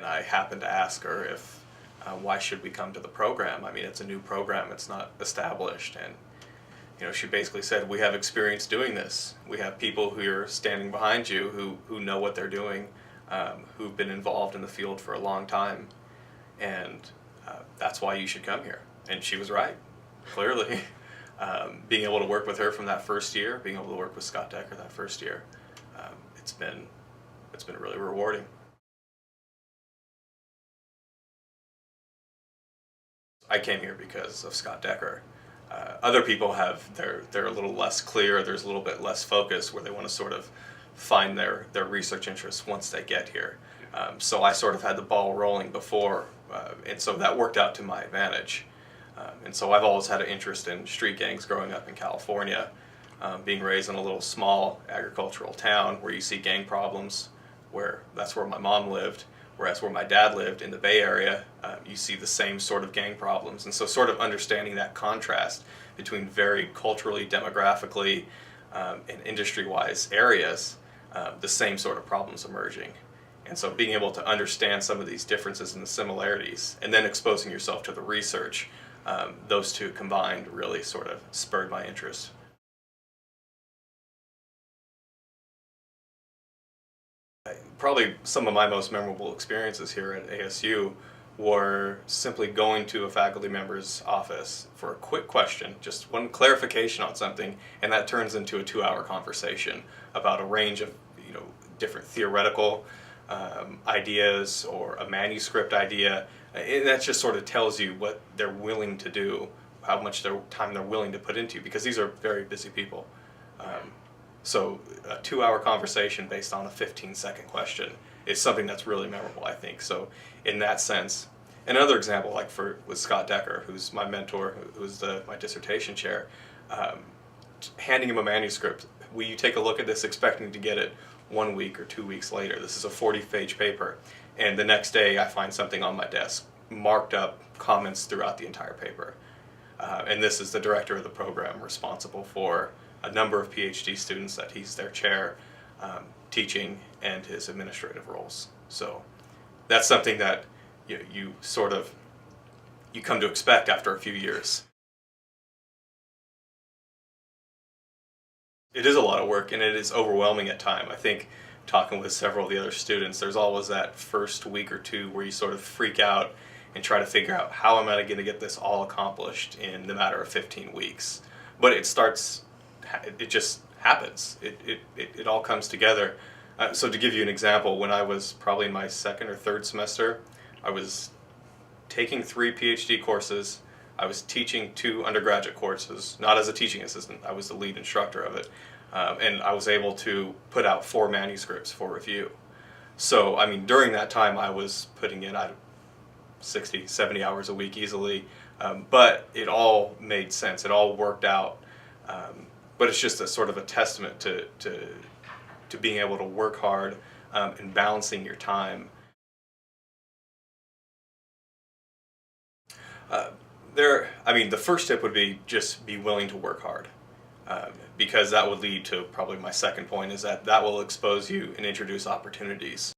and I happened to ask her if why should we come to the program? I mean, it's a new program, it's not established, and she basically said, we have experience doing this. We have people who are standing behind you who know what they're doing, who've been involved in the field for a long time, and that's why you should come here. And she was right, clearly. Being able to work with her from that first year, being able to work with Scott Decker that first year, it's been really rewarding. I came here because of Scott Decker. Other people they're a little less clear, there's a little bit less focus where they want to sort of find their research interests once they get here. So I sort of had the ball rolling before, and so that worked out to my advantage. And so I've always had an interest in street gangs growing up in California, being raised in a little small agricultural town where you see gang problems, that's where my mom lived. Whereas where my dad lived in the Bay Area, you see the same sort of gang problems. And so sort of understanding that contrast between very culturally, demographically, and industry-wise areas, the same sort of problems emerging. And so being able to understand some of these differences and the similarities, and then exposing yourself to the research, those two combined really sort of spurred my interest. Probably some of my most memorable experiences here at ASU were simply going to a faculty member's office for a quick question, just one clarification on something, and that turns into a 2-hour conversation about a range of different theoretical ideas or a manuscript idea, and that just sort of tells you what they're willing to do, how much time they're willing to put into, because these are very busy people. So a 2-hour conversation based on a 15-second question is something that's really memorable, I think. So in that sense, another example, like with Scott Decker, who's my mentor, who's my dissertation chair, handing him a manuscript. Will you take a look at this, expecting to get it 1 week or 2 weeks later? This is a 40-page paper, and the next day I find something on my desk, marked up comments throughout the entire paper. And this is the director of the program, responsible for a number of PhD students that he's their chair, teaching, and his administrative roles. So that's something that you come to expect after a few years. It is a lot of work, and it is overwhelming at times. I think talking with several of the other students, there's always that first week or two where you sort of freak out and try to figure out, how am I going to get this all accomplished in the matter of 15 weeks? But it just happens. It all comes together. So to give you an example, when I was probably in my second or third semester, I was taking 3 PhD courses. I was teaching 2 undergraduate courses, not as a teaching assistant. I was the lead instructor of it. And I was able to put out 4 manuscripts for review. So, I mean, during that time, I was putting in 60, 70 hours a week easily. But it all made sense. It all worked out. But it's just a sort of a testament to being able to work hard and balancing your time. The first tip would be just be willing to work hard, because that would lead to probably my second point, is that will expose you and introduce opportunities.